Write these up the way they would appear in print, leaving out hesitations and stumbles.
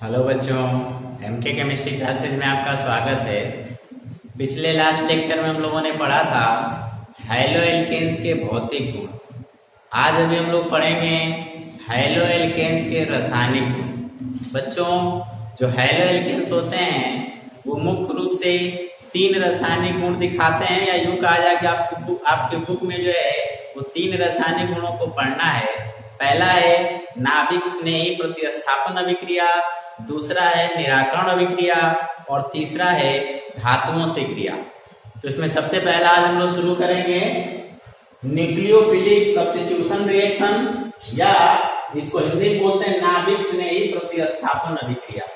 Hello बच्चों, MK chemistry classes में आपका स्वागत है। पिछले लास्ट लेक्चर में हम लोगों ने पढ़ा था हैलो एल्केन्स के भौतिक गुण। आज अभी हम लोग पढ़ेंगे हैलो एल्केन्स के रासायनिक गुण। बच्चों, जो हैलो एल्केन्स होते हैं वो मुख्य रूप से 3 रासायनिक गुण दिखाते हैं, या यूं कहा जाए कि आपके बुक में जो है वो 3 रासायनिक गुणों को पढ़ना है। पहला है नाभिक स्नेही प्रतिस्थापन अभिक्रिया, दूसरा है निराकरण अभिक्रिया और तीसरा है धातुओं से क्रिया। तो इसमें सबसे पहला आज हम लोग शुरू करेंगे न्यूक्लियोफिलिक सब्स्टिट्यूशन रिएक्शन, या इसको हिंदी में बोलते हैं नाभिक स्नेही प्रतिस्थापन अभिक्रिया।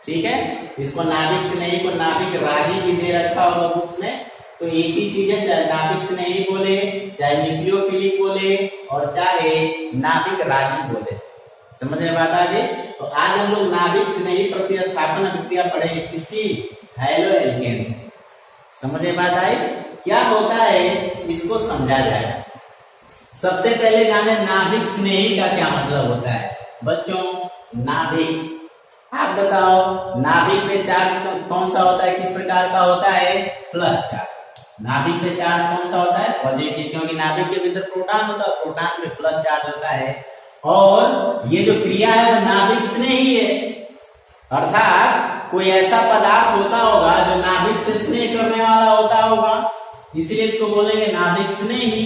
ठीक है, इसको नाभिक स्नेही को नाभिक रागी भी दे रखा होगा बुक्स में। तो एक ही चीज है, चाहे नाभिक स्नेही बोले, चाहे न्यूक्लियोफिलिक बोले और चाहे नाभिक रागी बोले। समझ में बात आ गई? तो आज हम लोग नाभिक स्नेही प्रतिस्थापन अभिक्रिया पढ़ेंगे, किसकी? Haloalkanes. समझ में बात आई? क्या होता है इसको समझा जाए। सबसे पहले जाने नाभिक स्नेही का क्या मतलब होता है। बच्चों, नाभिक, आप बताओ नाभिक पे चार्ज कौन सा होता है, किस प्रकार का होता है? Plus charge. नाभिक पे चार्ज कौन सा होता है? पॉजिटिव, क्योंकि नाभिक के भीतर प्रोटॉन होता है, प्रोटॉन पे प्लस चार्ज होता है। और ये जो क्रिया है वो नाभिक स्नेही है, अर्थात कोई ऐसा पदार्थ होता होगा जो नाभिक से स्नेह करने वाला होता होगा, इसीलिए इसको बोलेंगे नाभिक स्नेही।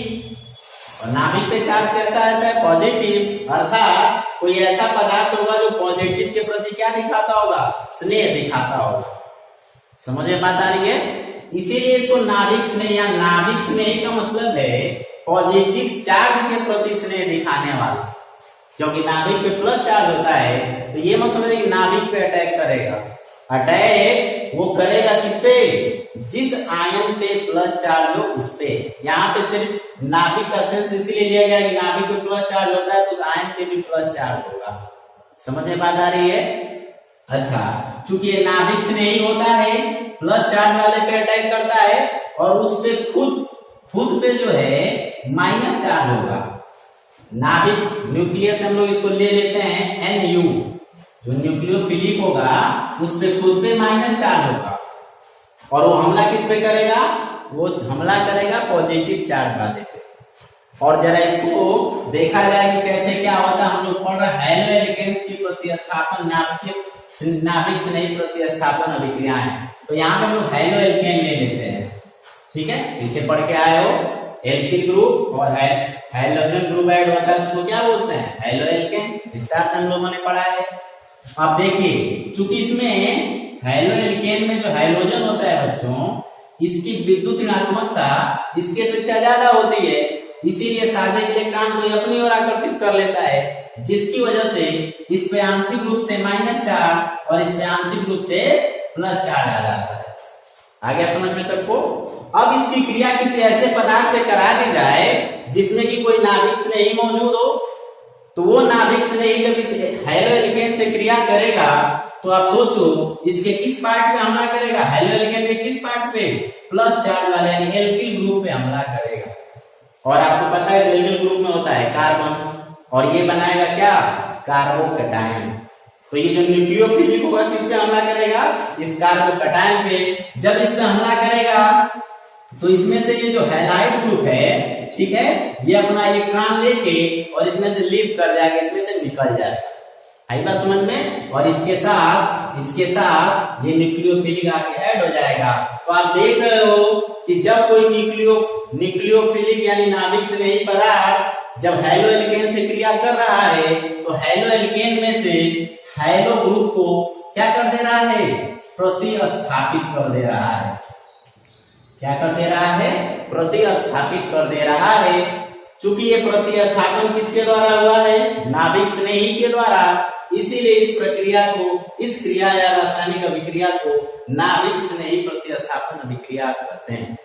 और नाभिक पे चार्ज कैसा आता है? पॉजिटिव, अर्थात कोई ऐसा पदार्थ होगा जो पॉजिटिव के प्रति क्या दिखाता होगा? स्नेह दिखाता होगा। समझ में बात आ रही है? इसीलिए इसको नाभिक स्नेह या नाभिक स्नेही का मतलब है पॉजिटिव चार्ज के प्रति स्नेह दिखाने वाला। क्योंकि नाभिक पे प्लस चार्ज होता है, तो ये मत समझिए कि नाभिक पे अटैक करेगा। अटैक वो करेगा किस पे? जिस आयन पे प्लस चार्ज हो उस पे। यहाँ पे सिर्फ नाभिक का सेंस इसलिए लिया गया कि नाभिक पे प्लस चार्ज होता है तो उस आयन पे भी प्लस चार्ज होगा। समझ में बात आ रही है? अच्छा, चूंकि ये नाभिक से नहीं होता है, प्लस चार्ज वाले पे अटैक करता है और उस पे खुद पे जो है माइनस चार्ज होगा। नाभिक न्यूक्लियस हम लोग इसको ले लेते हैं NU, जो न्यूक्लियोफिलिक होगा उस पे खुद पे माइनस चार्ज होगा और वो हमला किस पे करेगा? वो हमला करेगा पॉजिटिव चार्ज वाले पे। और जरा इसको देखा जाए कि कैसे क्या होता है। हम लोग पढ़ रहे हैलो एल्केन्स की प्रतिस्थापन नाभिक स्नेही प्रतिस्थापन अभिक्रिया है। तो यहाँ पे हम लोग हैलो एल्केन ले लेते हैं। ठीक है, पीछे पढ़ के आए हो, एल्किल ग्रुप और हाइड्रोजन ग्रुप ऐड होता है, उसको क्या बोलते हैं? Haloalkane. विस्तार से हम लोगों ने पढ़ा है। अब देखिए, चूंकि इसमें हैलो एल्केन में जो हाइड्रोजन होता है बच्चों, इसकी विद्युत ऋणात्मकता इसके अपेक्षा ज्यादा होती है, इसीलिए साझे इलेक्ट्रॉन को अपनी ओर आकर्षित कर लेता है, जिसकी वजह से इस पे आंशिक रूप से माइनस चार्ज और इस पे आंशिक रूप से प्लस चार्ज आ जाता है। आ गया समझ में सबको? अब इसकी क्रिया किसी ऐसे पदार्थ से करा दी जाए जिसमें कि कोई नाभिक स्नेही मौजूद हो, तो वो नाभिक स्नेही जब इस हैलो एल्केन से क्रिया करेगा तो आप सोचो इसके किस पार्ट पे हमला करेगा? हैलो एल्केन के किस पार्ट पे? प्लस चार्ज वाले यानी एल्किल ग्रुप पे हमला करेगा। और आपको पता है एल्किल ग्रुप में होता है कार्बन, और ये बनाएगा क्या? कार्बोकैटायन। तो ये जो न्यूक्लियोफिलिक होगा किस पे हमला करेगा? इस कार्बोकैटायन पे। जब इस पे हमला करेगा तो इसमें से ये जो हैलाइड ग्रुप है, ठीक है, ये अपना इलेक्ट्रॉन लेके और इसमें से लीव कर जाएगा, इसमें से निकल जाएगा। आई बात समझ में? और इसके साथ ये न्यूक्लियोफिलिक आके ऐड हो जाएगा। तो आप देख रहे हो कि जब कोई न्यूक्लियोफिलिक यानी नाभिक से नहीं पदार्थ जब हैलो एल्केन से क्रिया कर रहा है, तो हैलो एल्केन में से हैलो ग्रुप को क्या कर दे रहा है? प्रतिस्थापित कर दे रहा है। क्या कर दे रहा है? प्रतिस्थापित कर दे रहा है। चूंकि ये प्रतिस्थापन किसके द्वारा हुआ है? नाभिक स्नेही के द्वारा, इसीलिए इस प्रक्रिया को, इस क्रिया या रासायनिक अभिक्रिया को नाभिक स्नेही प्रतिस्थापन अभिक्रिया कहते हैं।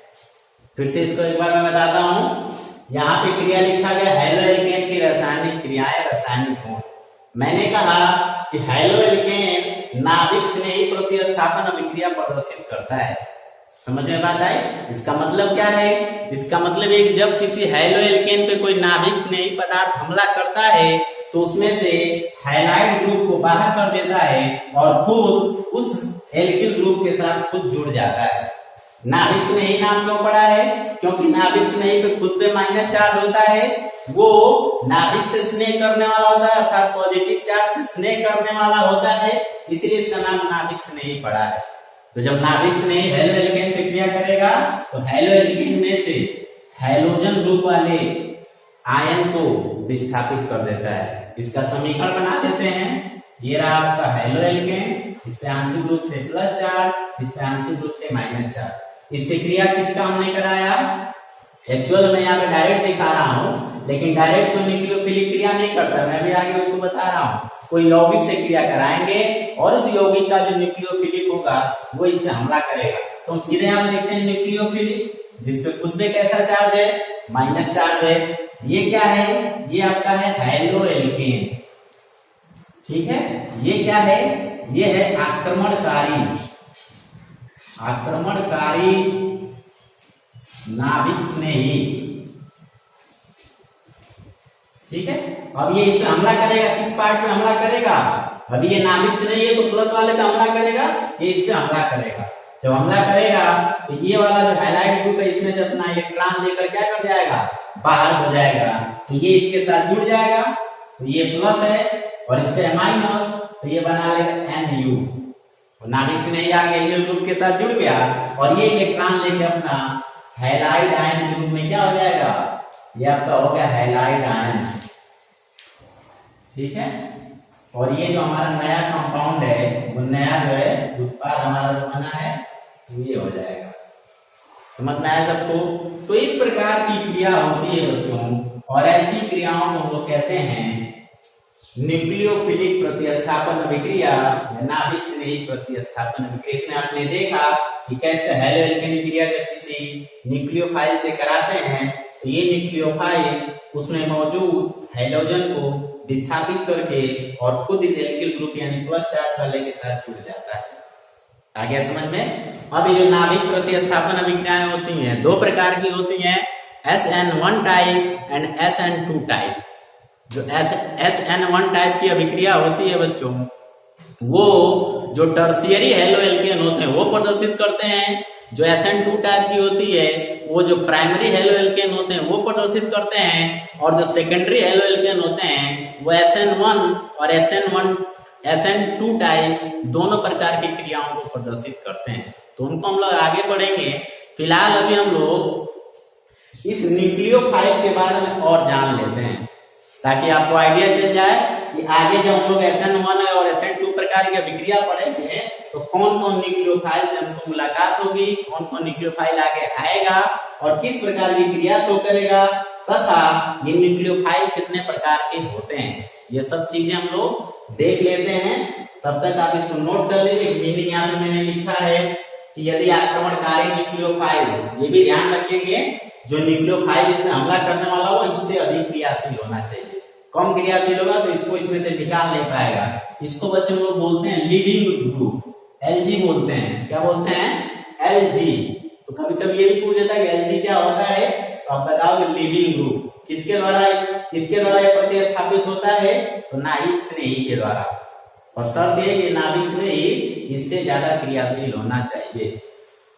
फिर से इसको एक बार मैं बताता हूं। यहाँ पे क्रिया लिखा गया हैलो एल्केन की रासायनिक क्रियाएं, रासायनिक गुण। मैंने कहा कि हैलो एल्केन नाभिक स्नेही प्रतिस्थापन अभिक्रिया प्रदर्शित करता है। समझ में बात आई? इसका मतलब क्या है? इसका मतलब है कि जब किसी हैलो एल्केन पे कोई नाभिक स्नेही पदार्थ हमला करता है तो उसमें से हाइलाइट ग्रुप को बाहर कर देता है और खुद उस एल्किल ग्रुप के साथ खुद जुड़ जाता है। नाभिक स्नेही नाम क्यों पड़ा है? क्योंकि नाभिक स्नेही पे खुद पे माइनस चार्ज होता है, वो नाभिक से स्नेह करने वाला होता है, अर्थात पॉजिटिव चार्ज से स्नेह करने वाला होता है, इसलिए इसका नाम नाभिक स्नेही पड़ा है। तो जब नाभिक स्नेही हेलो एल्केन से क्रिया करेगा तो हेलो एल्केन में से हैलोजन ग्रुप वाले आयन को विस्थापित कर देता है। इसका समीकरण बना देते हैं। ये रहा आपका हेलो एल्केन, इस पे आंशिक रूप से प्लस चार्ज, इस पे आंशिक रूप से माइनस चार्ज। इससे क्रिया किसका हमने कराया? एक्चुअल में यहाँ पे डायरेक्ट दिखा रहा हूँ, लेकिन डायरेक्ट तो न्यूक्लियोफिलिक क्रिया नहीं करता, मैं भी आगे उसको बता रहा हूँ। कोई यौगिक से क्रिया कराएंगे और उस यौगिक का जो न्यूक्लियोफिलिक होगा वो इस पे हमला करेगा। तो हम सीधे यहाँ लिखते हैं न्यूक्लियोफिलिक, जिसपे खुद में कैसा चार्ज है? माइनस चार्ज है। ये क्या है? ये आपका है हेलो एल्केन, ठीक है। ये क्या है? ये है आक्रमणकारी नाभिक स्नेही, ठीक है। अब ये इस पे हमला करेगा, किस पार्ट पे हमला करेगा? अभी ये नाभिक स्नेही है तो प्लस वाले पे हमला करेगा, ये इस पे हमला करेगा। जब हमला करेगा तो ये वाला जो हाइलाइट ग्रुप है इसमें से अपना इलेक्ट्रॉन लेकर क्या कर जाएगा? बाहर हो जाएगा। तो ये इसके साथ जुड़ जाएगा, तो ये प्लस है और इस पे माइनस, तो ये बना लेगा NU। नाभिक स्नेही आगे एल्किल ग्रुप के साथ जुड़ गया और ये इलेक्ट्रॉन लेके अपना हैलाइड आयन ग्रुप में क्या हो जाएगा? ये आपका हो गया हैलाइड आयन, ठीक है। और ये जो हमारा नया कंपाउंड है, वो नया जो है उत्पाद हमारा जो बना है ये हो जाएगा। समझ में आया सबको? तो इस प्रकार की क्रिया होती है बच्चों, और ऐसी क्रियाओं को हम लोग कहते हैं न्यूक्लियोफिलिक प्रतिस्थापन अभिक्रिया या नाभिक स्नेही प्रतिस्थापन अभिक्रिया। इसमें आपने देखा कि कैसे हेलो एल्केन क्रिया जब किसी न्यूक्लियोफाइल से कराते हैं तो ये न्यूक्लियोफाइल उसमें मौजूद हैलोजन को विस्थापित करके और खुद इस एल्किल ग्रुप यानी प्लस चार्ज वाले के साथ जुड़ जाता है। आ गया समझ में? अब ये जो नाभिक प्रतिस्थापन अभिक्रियाएं होती हैं दो प्रकार की होती हैं, SN1 type and SN2 type. जो SN1 टाइप की अभिक्रिया होती है बच्चों, वो जो टर्शियरी हेलो एल्केन होते हैं वो प्रदर्शित करते हैं। जो SN2 टाइप की होती है वो जो प्राइमरी हेलो एल्केन होते हैं वो प्रदर्शित करते हैं, और जो सेकेंडरी हेलो एल्केन होते हैं वो SN1 और SN2 टाइप दोनों प्रकार की क्रियाओं को प्रदर्शित करते हैं। तो उनको हम लोग आगे बढ़ेंगे। फिलहाल अभी हम लोग इस न्यूक्लियोफाइल के बारे में और जान लेते हैं, ताकि आपको आइडिया चल जाए कि आगे जब हम लोग SN1 और SN2 प्रकार की अभिक्रिया पढ़ेंगे तो कौन कौन न्यूक्लियोफाइल से हमको मुलाकात होगी, कौन कौन न्यूक्लियोफाइल आगे आएगा और किस प्रकार की क्रिया शो करेगा, तथा ये न्यूक्लियोफाइल कितने प्रकार के होते हैं, ये सब चीजें हम लोग देख लेते हैं। तब तक आप इसको नोट कर लीजिए। मीनिंग यहाँ पे मैंने लिखा है कि यदि आक्रमणकारी न्यूक्लियोफाइल, ये भी ध्यान रखेंगे, जो न्यूक्लियोफाइल इसमें हमला करने वाला हो इससे अधिक क्रियाशील होना चाहिए। कम क्रियाशील होगा तो इसको इसमें से निकाल नहीं पाएगा। इसको बच्चे लोग बोलते हैं लिविंग ग्रुप, LG बोलते हैं। क्या बोलते हैं? LG। तो कभी कभी ये भी पूछ देता है कि LG क्या होता है, तो आप बताओगे लिविंग ग्रुप। किसके द्वारा ये प्रतिस्थापित होता है? तो नाभिक स्नेही के द्वारा। और शर्त है कि नाभिक स्नेही इससे ज्यादा क्रियाशील होना चाहिए।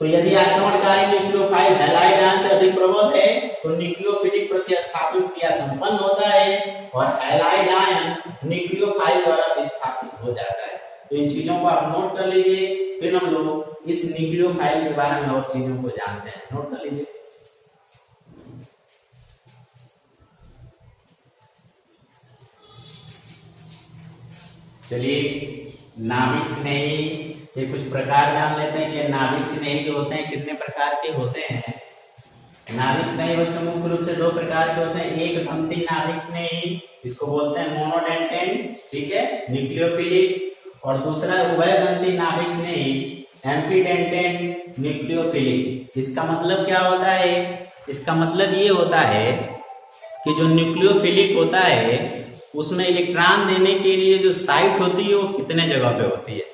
तो यदि आक्रमणकारी न्यूक्लियोफाइल हैलाइड आयन से अधिक प्रबल है तो न्यूक्लियोफिलिक प्रतिस्थापन क्रिया संपन्न होता है और हैलाइड आयन न्यूक्लियोफाइल द्वारा विस्थापित हो जाता है। तो इन चीजों को आप नोट कर लीजिए, फिर हम लोग इस न्यूक्लियोफाइल के बारे में और चीजों को जानते हैं। नोट कर लीजिए। चलिए, नाभिक स्नेही ये कुछ प्रकार जान लेते हैं कि नाभिक स्नेही जो होते हैं कितने प्रकार के होते हैं। नाभिक स्नेही बच्चों मुख्य रूप से दो प्रकार के होते हैं। एक दंती नाभिक स्नेही, इसको बोलते हैं मोनोडेंटेन, ठीक है, न्यूक्लियोफिलिक। और दूसरा उभय दंती नाभिक स्नेही, एम्फीडेंटेन न्यूक्लियोफिलिक। इसका मतलब क्या होता है? इसका मतलब ये होता है कि जो न्यूक्लियोफिलिक होता है उसमें इलेक्ट्रॉन देने के लिए जो साइट होती है वो कितने जगह पे होती है।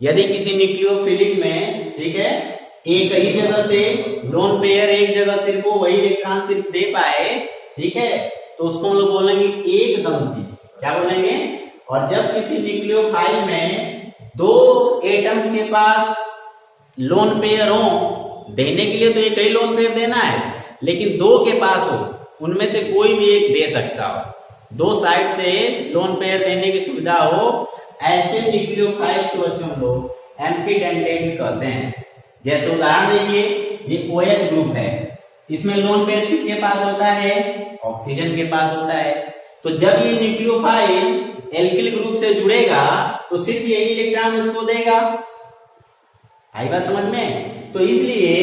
यदि किसी न्यूक्लियोफिलिक में, ठीक है, एक ही जगह से लोन पेयर एक जगह सिर्फ वो वही इलेक्ट्रॉन सिर्फ दे पाए, ठीक है, तो उसको हम लोग बोलेंगे एक दंती। क्या बोलेंगे? और जब किसी न्यूक्लियोफाइल में दो एटम्स के पास लोन पेयर हो, देने के लिए तो एक ही लोन पेयर देना है, लेकिन दो के पास हो, उनमें से कोई भी एक दे सकता हो, दो साइड से लोन पेयर देने की सुविधा हो, ऐसे न्यूक्लियोफाइल को हम लोग एम्फीडेंटेट कहते हैं। जैसे उदाहरण देखिए, ये OH ग्रुप है, इसमें लोन पेयर किसके पास होता है? ऑक्सीजन के पास होता है। तो जब ये न्यूक्लियोफाइल एल्किल ग्रुप से जुड़ेगा तो सिर्फ यही इलेक्ट्रॉन उसको देगा। आई बात समझ में? तो इसलिए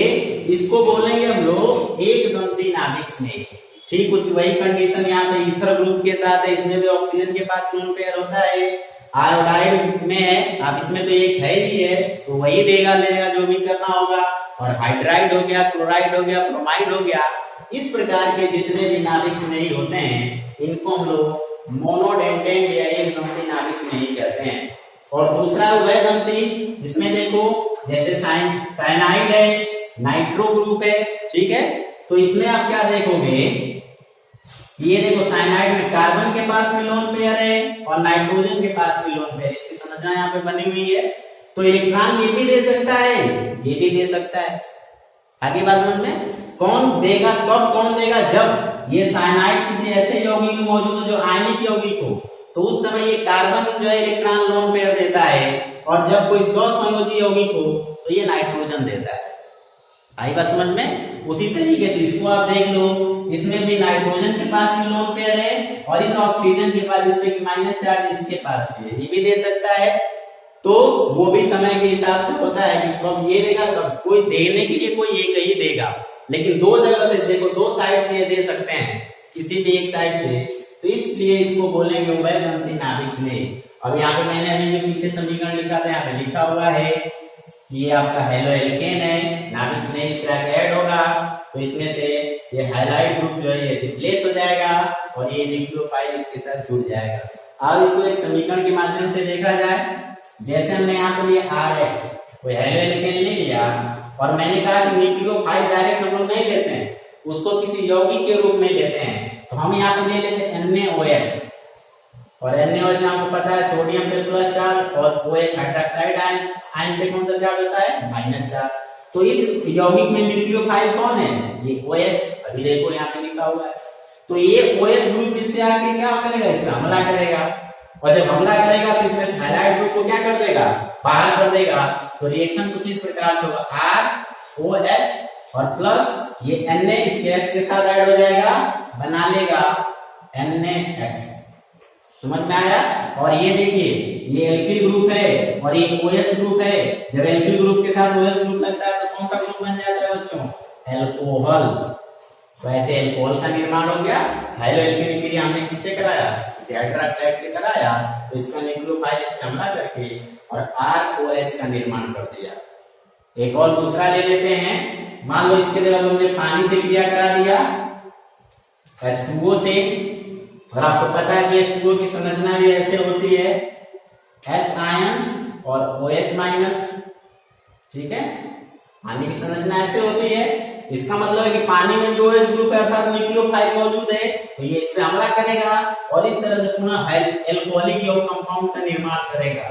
इसको बोलेंगे हम लोग एक दंती नाभिक स्नेह। ठीक उस वही कंडीशन यहाँ पे ईथर ग्रुप के साथ है, इसमें भी ऑक्सीजन के पास लोन पेयर होता है, आयोडाइड में है, अब इसमें तो एक है ही है, तो वही देगा लेगा जो भी करना होगा। और हाइड्राइड हो गया, क्लोराइड हो गया, ब्रोमाइड हो गया, इस प्रकार के जितने भी नाभिक स्नेही होते हैं इनको हम लोग मोनोडेंटेट या एक दंती नाभिक स्नेही कहते हैं। और दूसरा उभय दंती, इसमें देखो जैसे साइनाइड है, नाइट्रो ग्रुप है, ठीक है। तो इसमें आप क्या देखोगे, ये देखो साइनाइड में कार्बन के पास में लोन पेयर है और नाइट्रोजन के पास में लोन पेयर, इसकी संरचना यहाँ पे बनी हुई है। तो इलेक्ट्रॉन ये भी दे सकता है, ये भी दे सकता है। आगे बात समझ में? कौन देगा, कब कौन देगा? जब ये साइनाइड किसी ऐसे यौगिक में मौजूद हो जो आयनिक यौगिक हो, तो उस समय ये कार्बन जो है इलेक्ट्रॉन लोन पेयर देता है, और जब कोई स्वसंयोजी यौगिक हो तो ये नाइट्रोजन देता है। आई बात समझ में? उसी तरीके से इसको आप देख लो, इसमें भी नाइट्रोजन के पास भी लोन पेयर है और इस ऑक्सीजन के पास, जिसपे माइनस चार्ज इसके पास भी है, ये भी दे सकता है। तो वो भी समय के हिसाब से होता है कि कब ये देगा, कब कोई देने के लिए कोई एक ही देगा, लेकिन दो जगह से देखो, दो साइड से ये दे सकते हैं, किसी भी एक साइड से, तो इसलिए इसको बोलेंगे उभय दंती नाभिक स्नेह। अब यहाँ पे मैंने अभी जो पीछे समीकरण लिखा था, यहाँ पे लिखा हुआ है, ये आपका हेलो एल्केन है, नाभिक स्नेह इससे आगे ऐड होगा, तो इसमें से ये हाइलाइट ग्रुप जो है ये रिप्लेस हो जाएगा और ये न्यूक्लियोफाइल इसके साथ जुड़ जाएगा। अब इसको एक समीकरण के माध्यम से देखा जाए, जैसे हमने यहाँ पे लिया RH, कोई हेलो एल्केन ले लिया, और मैंने कहा कि न्यूक्लियोफाइल डायरेक्ट हम लोग नहीं लेते हैं, उसको किसी यौगिक के रूप में लेते हैं। तो हम यहाँ पे ले लेते हैं NaOH, और NaOH आपको पता है सोडियम पे प्लस चार्ज और OH हाइड्रोक्साइड आयन, आयन पे कौन सा चार्ज होता है? Minus charge. तो इस यौगिक में न्यूक्लियोफाइल कौन है? ये OH, अभी देखो यहाँ पे लिखा हुआ है। तो ये OH ग्रुप इससे आके क्या करेगा? इसमें हमला करेगा, और जब हमला करेगा तो इसमें हाइलाइट ग्रुप को क्या कर देगा? बाहर कर देगा। तो रिएक्शन कुछ इस प्रकार से होगा, ROH और प्लस ये Na इसके X के साथ ऐड हो जाएगा, बना लेगा NaX। समझ में आया? और ये देखिए, ये एल्किल ग्रुप है और ये OH ग्रुप है। जब एल्किल ग्रुप के साथ OH ग्रुप लगता है तो कौन सा ग्रुप बन जाता है बच्चों? एल्कोहल। तो ऐसे एल्कोहल का निर्माण हो गया। हेलो एल्केन क्रिया हमने किससे कराया? हाइड्रोक्साइड से कराया, तो इसका न्यूक्लियोफाइल इस पे हमला करके और ROH का निर्माण कर दिया। एक और दूसरा ले लेते हैं, मान लो इसके जगह हमने पानी से क्रिया करा दिया H2O से, और आपको पता है कि H2O की संरचना भी ऐसे होती है, H आयन और OH माइनस, ठीक है। पानी की संरचना ऐसे होती है, इसका मतलब है कि पानी में जो OH ग्रुप है अर्थात न्यूक्लियोफाइल मौजूद है, तो ये इस पे हमला करेगा और इस तरह से पुनः एल्कोहलिक यौगिक कंपाउंड का निर्माण करेगा,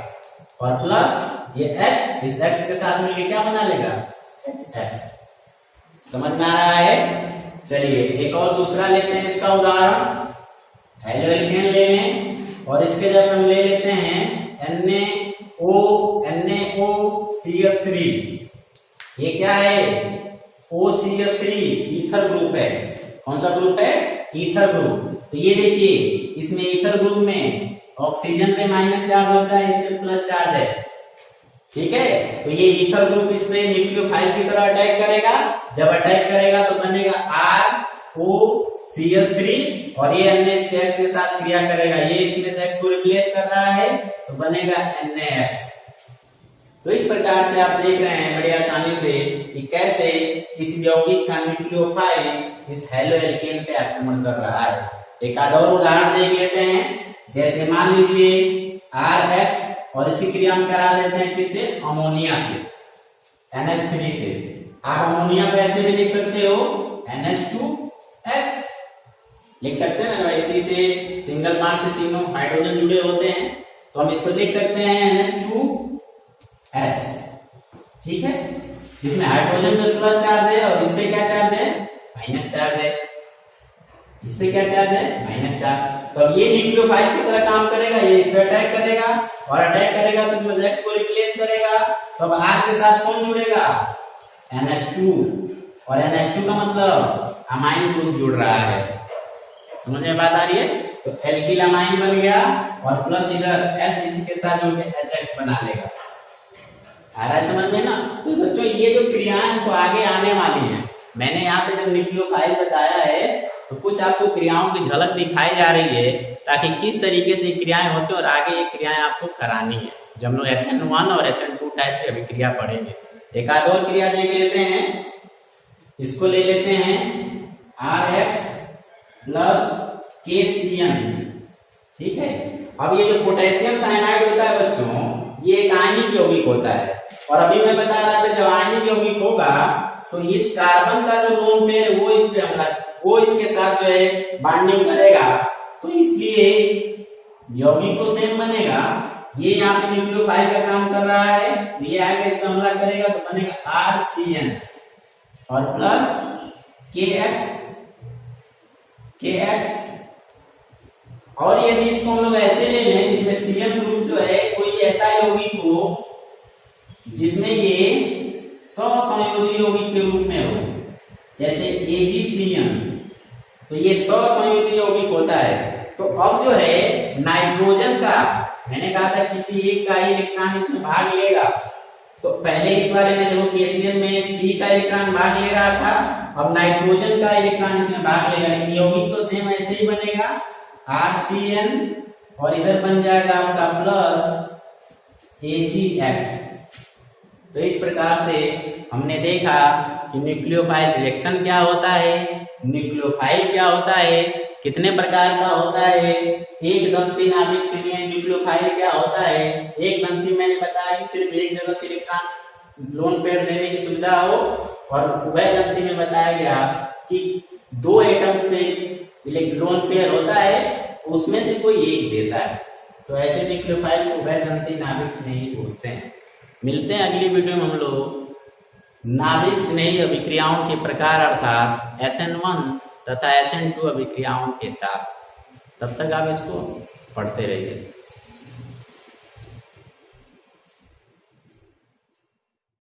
और प्लस ये H इस X के साथ मिलकर क्या बना लेगा? HX। समझ में आ रहा है? चलिए एक और दूसरा लेते हैं इसका उदाहरण, हेलो एल्केन ले लें और इसके जब हम ले लेते हैं NaOCH3। ये क्या है? OCH3 ईथर ग्रुप है। कौन सा ग्रुप है? Ether group. तो ये देखिए, इसमें ईथर ग्रुप में ऑक्सीजन में माइनस चार्ज होता है, इसमें प्लस चार्ज है, ठीक है। तो ये ईथर ग्रुप इसमें न्यूक्लियोफाइल की तरह अटैक करेगा, जब अटैक करेगा तो बनेगा ROCH3 और ये NaX के साथ क्रिया करेगा, ये इसमें X को रिप्लेस कर रहा है तो बनेगा NaX। तो इस प्रकार से आप देख रहे हैं बड़ी आसानी से कि कैसे इस यौगिक का न्यूक्लियोफाइल इस हेलो एल्केन पे आक्रमण कर रहा है। एक आध और उदाहरण देख लेते हैं, जैसे मान लीजिए RH और इसी क्रिया हम करा देते हैं किससे? अमोनिया से, NH3 से। आप अमोनिया को ऐसे भी लिख सकते हो NH2H, लिख सकते हैं ना, इसी से सिंगल बॉन्ड से तीनों हाइड्रोजन जुड़े होते हैं, तो हम इसको लिख सकते हैं NH2H। ठीक है, इसमें हाइड्रोजन पे प्लस चार्ज है और इस पे क्या चार्ज है, माइनस चार्ज है। इस पे क्या चार्ज है, माइनस चार्ज। तो अब ये न्यूक्लियोफाइल की तरह काम करेगा, ये इस पे अटैक करेगा और अटैक करेगा तो इसमें X को रिप्लेस करेगा। तो अब R के साथ कौन जुड़ेगा, NH2, और NH2 का मतलब अमाइन ग्रुप जुड़ रहा है। समझ में बात आ रही है? तो एल्किल अमाइन बन गया और प्लस इधर H इसी के साथ जुड़ के HX बना लेगा। आ रहा है समझ में ना? तो बच्चों ये जो क्रियाएं तो आगे आने वाली हैं, मैंने यहाँ पे जब न्यूक्लियोफाइल बताया है तो कुछ आपको क्रियाओं की झलक दिखाई जा रही है, ताकि किस तरीके से क्रियाएं होती है और आगे ये क्रियाएं आपको करानी है। जब हम लोग SN1 और SN2 टाइप की अभिक्रिया पढ़ेंगे। एक आध और क्रिया देख लेते हैं, इसको ले लेते हैं RH प्लस KCN। ठीक है, अब ये जो पोटेशियम साइनाइड होता है बच्चों, ये एक आयनिक यौगिक होता है, और अभी मैं बता रहा था जब आयनिक यौगिक होगा तो इस कार्बन का जो लोन पेयर है वो इसके साथ जो है बॉन्डिंग करेगा, तो इसलिए यौगिक तो सेम बनेगा। ये यहाँ पे न्यूक्लियोफाइल का काम कर रहा है, तो ये आगे इसमें हमला करेगा तो बनेगा RCN और प्लस KX। और यदि इसको हम लोग ऐसे ले लें जिसमें CN ग्रुप जो है कोई ऐसा यौगिक हो जिसमें ये 100 संयोजी यौगिक के रूप में हो, जैसे AgCN, तो ये 100 संयोजी यौगिक होता है। तो अब जो है नाइट्रोजन का, मैंने कहा था किसी एक का इलेक्ट्रॉन इसमें भाग लेगा, तो पहले इस वाले में देखो KCN में C का इलेक्ट्रॉन भाग ले रहा था, अब नाइट्रोजन का इलेक्ट्रॉन इसमें भाग लेगा, लेकिन यौगिक तो सेम ऐसे ही बनेगा RCN और इधर बन जाएगा आपका प्लस AgX। तो इस प्रकार से हमने देखा कि न्यूक्लियोफाइल रिएक्शन क्या होता है, न्यूक्लियोफाइल क्या होता है, कितने प्रकार का होता है, एक दंती नाभिक से न्यूक्लियोफाइल क्या होता है। एक दंती मैंने बताया कि सिर्फ एक जगह से इलेक्ट्रॉन लोन पेयर देने की सुविधा हो, और उभय दंती में बताया गया कि 2 एटम्स पे इलेक्ट्रॉन पेयर होता है, उसमें से कोई एक देता है। तो ऐसे न्यूक्लियोफाइल को उभय दंती नाभिक स्नेही बोलते हैं। मिलते हैं अगली वीडियो में हम लोग नाभिक स्नेही अभिक्रियाओं के प्रकार अर्थात SN1 तथा SN2 अभिक्रियाओं के साथ। तब तक आप इसको पढ़ते रहिए।